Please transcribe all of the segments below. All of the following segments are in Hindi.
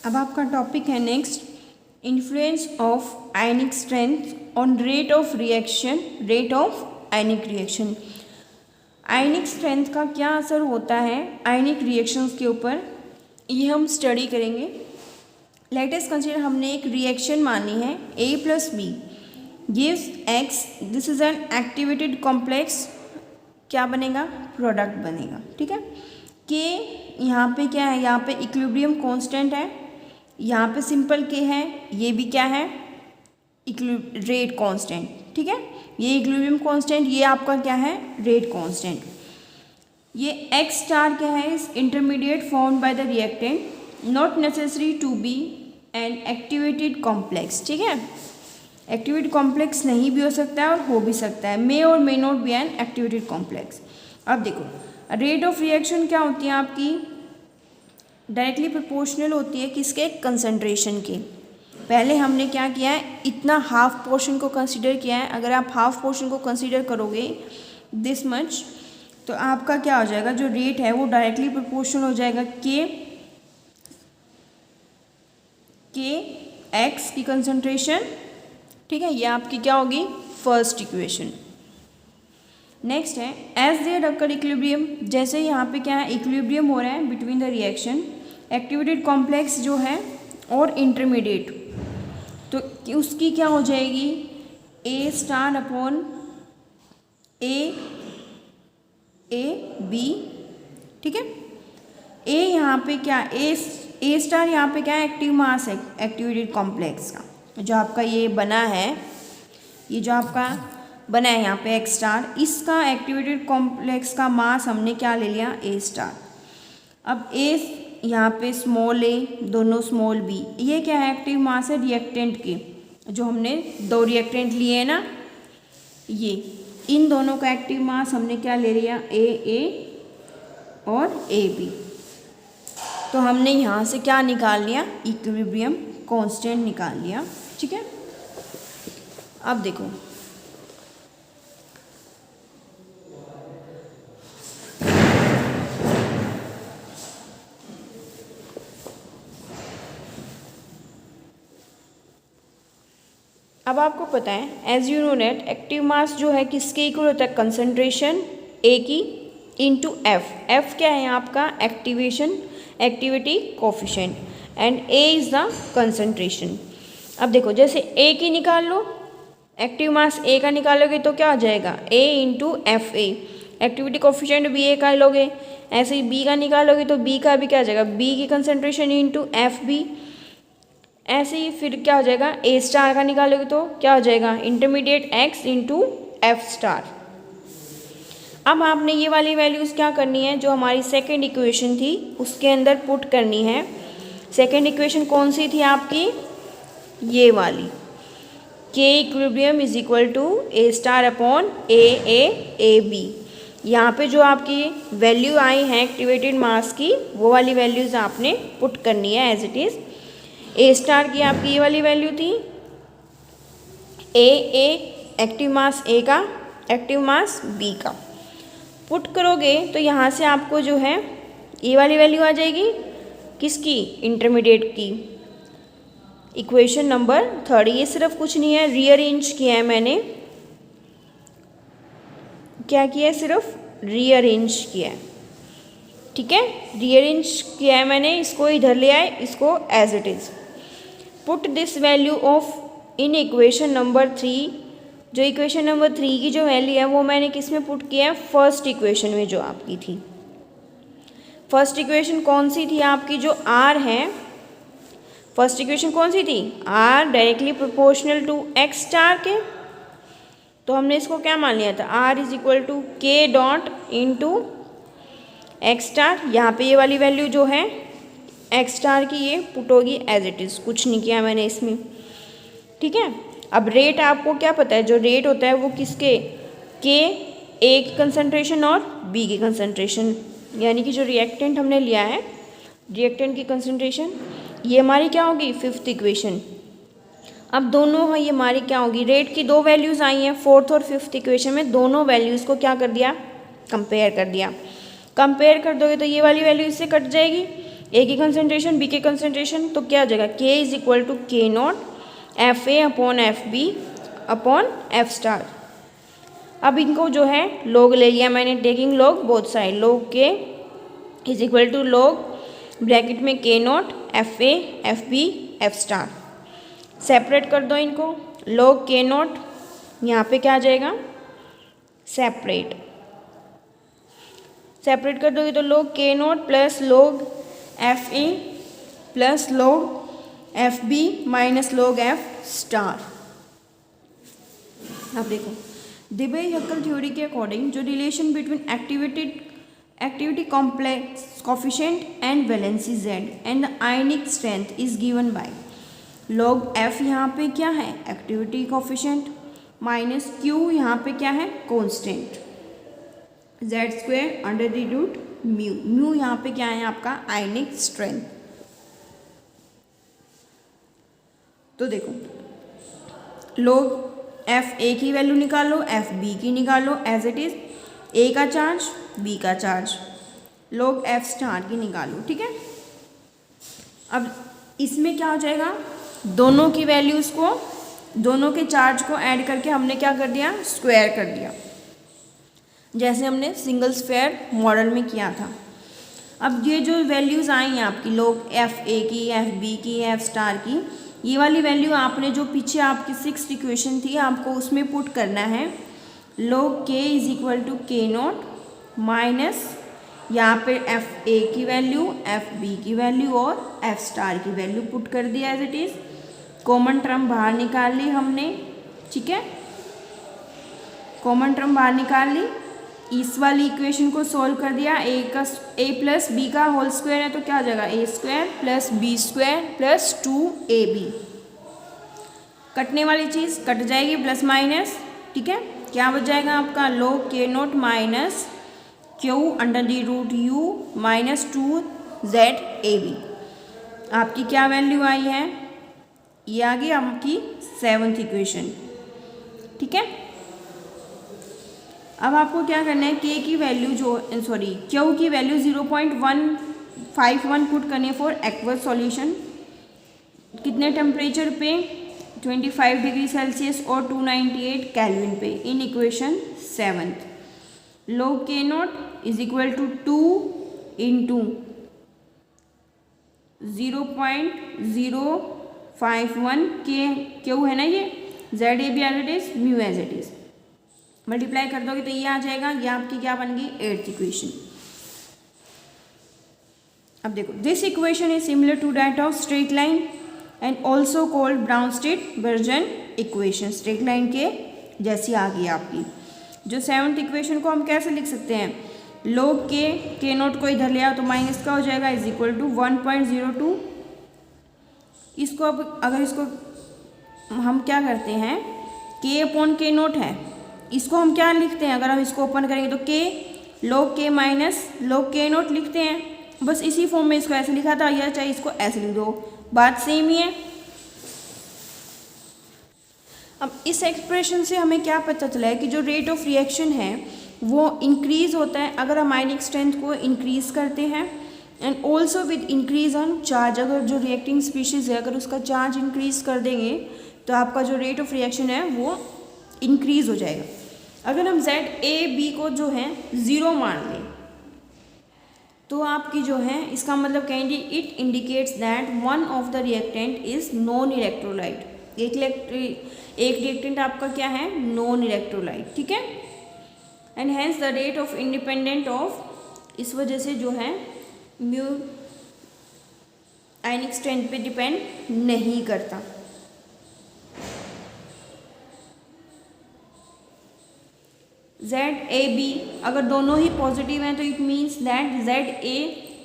अब आपका टॉपिक है next, influence of ionic strength on rate of reaction, rate of ionic reaction. Ionic strength का क्या असर होता है आयनिक रिएक्शंस के ऊपर, ये हम स्टडी करेंगे। लेट अस कंसीडर, हमने एक रिएक्शन मानी है A+B gives X, this is an activated complex, क्या बनेगा, प्रोडक्ट बनेगा। ठीक है, के यहाँ पे क्या है, यहाँ पे इक्विलिब्रियम कांस्टेंट है, यहाँ पे सिंपल के है, ये भी क्या है, रेट कांस्टेंट। ठीक है, ये इक्विलिब्रियम कांस्टेंट, ये आपका क्या है, रेट कांस्टेंट। ये X स्टार क्या है, is intermediate formed by the reactant, not necessary to be an activated complex. ठीक है, एक्टिवेटेड कॉम्प्लेक्स नहीं भी हो सकता है और हो भी सकता है, मे और may not be an activated complex. अब देखो, रेट ऑफ रिएक्शन क्या होती है आपकी, डायरेक्टली प्रोपोर्शनल होती है किसके, कंसंट्रेशन के। पहले हमने क्या किया है, इतना हाफ पोर्शन को कंसीडर किया है। अगर आप हाफ पोर्शन को कंसीडर करोगे दिस मच, तो आपका क्या हो जाएगा, जो रेट है वो डायरेक्टली प्रोपोर्शनल हो जाएगा के एक्स की कंसंट्रेशन। ठीक है, ये आपकी क्या होगी, फर्स्ट इक्वेशन। नेक्स्ट है एज देयर अकर इक्विलिब्रियम, जैसे यहाँ पे क्या है, इक्विलिब्रियम हो रहा है between the reaction, activated complex जो है और इंटरमीडिएट, तो उसकी क्या हो जाएगी, A star upon A B. ठीक है, A यहाँ पे क्या, ए स्टार यहाँ पे क्या है, एक्टिव मास है एक्टिवेटेड कॉम्प्लेक्स का, जो आपका ये बना है, ये जो आपका बना है यहाँ पे X स्टार, इसका एक्टिवेटेड कॉम्प्लेक्स का मास हमने क्या ले लिया, A स्टार। अब A यहाँ पे स्मॉल a, दोनों स्मॉल b, ये क्या है, एक्टिव मास है रिएक्टेंट के, जो हमने दो रिएक्टेंट लिए हैं ना, ये इन दोनों का एक्टिव मास हमने क्या ले लिया, A और AB। तो हमने यहाँ से क्या निकाल लिया, इक्विलिब्रियम कांस्टेंट निकाल लिया। ठीक है, अब देखो अब आपको पता है as you know net, active mass जो है किसके इक्वल होता है, कंसंट्रेशन A की इंटू F। F क्या है आपका, activity coefficient, and A is the concentration. अब देखो, जैसे A की निकाल लो, एक्टिव मास A का निकालोगे तो क्या हो जाएगा, A into FA, activity coefficient भी A का लोगे, ऐसे ही B का निकालोगे तो B का भी क्या हो जाएगा, B की कंसंट्रेशन इंटू FB, ऐसे ही फिर क्या हो जाएगा, A स्टार का निकालोगे तो क्या हो जाएगा, intermediate X into F star. अब आपने ये वाली वैल्यूज़ क्या करनी है, जो हमारी सेकेंड इक्वेशन थी उसके अंदर पुट करनी है। सेकेंड इक्वेशन कौन सी थी आपकी, ये वाली, K equilibrium is equal to A star upon AB। यहाँ पे जो आपकी वैल्यू आई है एक्टिवेटेड मास की, वो वाली वैल्यूज़ आपने पुट करनी है as it is. A star की आपकी ये वाली वैल्यू थी, A एक्टिव मास A का, एक्टिव मास B का, पुट करोगे तो यहाँ से आपको जो है ये वाली वैल्यू आ जाएगी, किसकी, इंटरमीडिएट की। इक्वेशन नंबर थर्ड, ये सिर्फ कुछ नहीं है, रीअरेंज किया है मैंने, क्या किया है, सिर्फ रीअरेंज किया है। ठीक है, रीअरेंज किया है मैंने, इसको इधर ले आए, इसको as it is put this value of in equation number 3। जो इक्वेशन नंबर 3 की जो वैल्यू है वो मैंने किस में पुट किया है, फर्स्ट इक्वेशन में जो आपकी थी। फर्स्ट इक्वेशन कौन सी थी आपकी, जो R है, फर्स्ट इक्वेशन कौन सी थी, R directly proportional to X star के, तो हमने इसको क्या मान लिया था, R is equal to K dot into X star. यहाँ पे ये वाली वैल्यू जो है X स्टार की ये पुट होगी एज इट इज़, कुछ नहीं किया मैंने इसमें। ठीक है, अब रेट आपको क्या पता है, जो रेट होता है वो किसके, के A की कंसंट्रेशन और B की कंसंट्रेशन, यानी कि जो रिएक्टेंट हमने लिया है, रिएक्टेंट की कंसंट्रेशन, ये हमारी क्या होगी, फिफ्थ इक्वेशन। अब दोनों ये हमारी क्या होगी, रेट की दो वैल्यूज़ आई हैं फोर्थ और फिफ्थ इक्वेशन में, दोनों वैल्यूज़ को क्या कर दिया, कंपेयर कर दिया। कंपेयर कर दोगे तो ये वाली वैल्यू इससे कट जाएगी, ए की कंसंट्रेशन, बी के कंसंट्रेशन, तो क्या हो जाएगा, K is equal to K not F A upon F B upon F star. अब इनको जो है लॉग ले लिया मैंने, taking log both side, log K is equal to log bracket में K not F A F B F star. Separate कर दो इनको, लॉग के नॉट यहाँ पे क्या आ जाएगा, सेपरेट कर दोगे तो log K naught plus log F A plus log F B minus log F star. अब देखो देबे-हक्कल थ्योरी के अकॉर्डिंग जो relation between activity complex coefficient and valency Z and the ionic strength is given by log F यहाँ पे क्या है, एक्टिविटी कोफिशिएंट, माइनस क्यू यहाँ पे क्या है, constant, Z square under the root mu, mu यहाँ पे क्या है आपका आयनिक स्ट्रेंथ। तो देखो लॉग एफ ए की वैल्यू निकालो, एफ बी की निकालो एज इट इज, ए का चार्ज बी का चार्ज, लॉग एफ स्टार की निकालो, ठीक है। अब इसमें क्या हो जाएगा, दोनों की वैल्यूज़ को, दोनों के चार्ज को ऐड करके हमने क्या कर दिया, स्क्वायर कर दिया, जैसे हमने सिंगल स्फेयर मॉडल में किया था। अब ये जो वैल्यूज़ आई हैं आपकी लॉग एफ ए की, एफ बी की, एफ स्टार की, ये वाली वैल्यू आपने जो पीछे आपकी 6th इक्वेशन थी आपको उसमें पुट करना है। Log K is equal to K not minus यहाँ पे एफ ए की वैल्यू, एफ बी की वैल्यू और एफ स्टार की वैल्यू पुट कर दिया as it is. Common term बाहर निकाल ली हमने, ठीक है, कॉमन टर्म बाहर निकाल ली, इस वाली इक्वेशन को सॉल्व कर दिया, ए प्लस बी का होल स्क्वायर है तो क्या हो जाएगा, A square plus B square plus 2ab, कटने वाली चीज़ कट जाएगी, प्लस माइनस, ठीक है, क्या बच जाएगा आपका log K not minus Q under the root u minus 2ZAB। आपकी क्या वैल्यू आई है, ये आ गई आपकी 7th इक्वेशन, ठीक है। अब आपको क्या करना है, के की वैल्यू जो क्यू की वैल्यू 0.151 पुट करनी है फॉर एक्वस सॉल्यूशन, कितने टेम्परेचर पे, 25 डिग्री सेल्सियस और 298 केल्विन पे, in equation 7th। Log K naught is equal to 2 into 0.051 के क्यू है ना, ये ZAB as it is, mu as it is, multiply कर दोगे तो ये आ जाएगा, ये आपकी क्या बन गई 8th इक्वेशन। अब देखो this equation is similar to that of straight line and also called Bronsted Bjerrum equation, straight line के जैसी आ गई आपकी। जो 7th इक्वेशन को हम कैसे लिख सकते हैं, लॉग के नोट को इधर ले आओ तो माइनस का हो जाएगा इज इक्वल टू 1.02। इसको अब अगर इसको हम क्या करते हैं, के अपॉन के नोट है, इसको हम क्या लिखते हैं, अगर हम इसको ओपन करेंगे तो के लॉग के माइनस लॉग के नोट लिखते हैं, बस इसी फॉर्म में इसको ऐसे लिखा था, या चाहे इसको ऐसे लिख दो, बात सेम ही है। अब इस एक्सप्रेशन से हमें क्या पता चला है कि जो रेट ऑफ रिएक्शन है वो इंक्रीज़ होता है अगर हम आयनिक स्ट्रेंथ को इंक्रीज़ करते हैं, and also with increase on charge, अगर जो रिएक्टिंग स्पीशीज़ है अगर उसका चार्ज इंक्रीज़ कर देंगे तो आपका जो रेट ऑफ रिएक्शन है वो इंक्रीज़ हो जाएगा। अगर हम ZAB को जो है 0 मान लें तो आपकी जो है इसका मतलब कहेंगे it indicates that one of the reactant is non electrolyte, एक रिएक्टेंट आपका क्या है, नॉन इलेक्ट्रोलाइट, ठीक है, and hence the rate of independent of, इस वजह से जो है म्यू आयनिक स्ट्रेंथ पे डिपेंड नहीं करता। ZAB अगर दोनों ही पॉजिटिव हैं तो it means that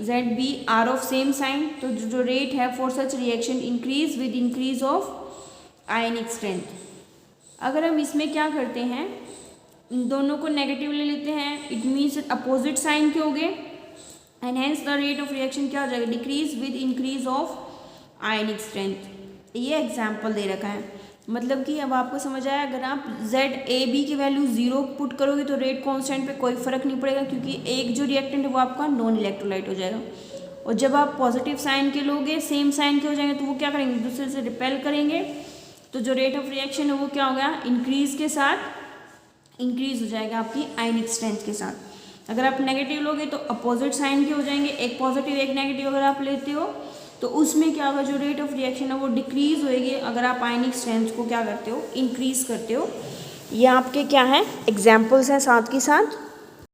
ZB are of same sign, तो जो रेट है for such reaction increase with increase of ionic strength. अगर हम इसमें क्या करते हैं, इन दोनों को नेगेटिव ले लेते हैं, इट मीन्स अपोजिट साइन के हो गए, and hence the rate of reaction क्या हो जाएगा, decrease with increase of ionic strength. ये एग्जाम्पल दे रखा है, मतलब कि अब आपको समझ आया, अगर आप ZAB की वैल्यू 0 पुट करोगे तो रेट कांस्टेंट पे कोई फर्क नहीं पड़ेगा, क्योंकि एक जो रिएक्टेंट है वो आपका नॉन इलेक्ट्रोलाइट हो जाएगा, और जब आप पॉजिटिव साइन के लोगे सेम साइन के हो जाएंगे तो वो क्या करेंगे, दूसरे से रिपेल करेंगे, तो जो रेट ऑफ रिएक्शन है वो क्या हो गया, इंक्रीज के साथ इंक्रीज हो जाएगा आपकी आयनिक स्ट्रेंथ के साथ। अगर आप नेगेटिव लोगे तो अपोजिट साइन के हो जाएंगे, एक पॉजिटिव एक नेगेटिव अगर आप लेते हो तो उसमें क्या होगा, जो रेट ऑफ रिएक्शन है वो डिक्रीज होएगी अगर आप आयनिक स्ट्रेंथ को क्या करते हो, इंक्रीज करते हो। ये आपके क्या है एग्जाम्पल्स हैं साथ के साथ।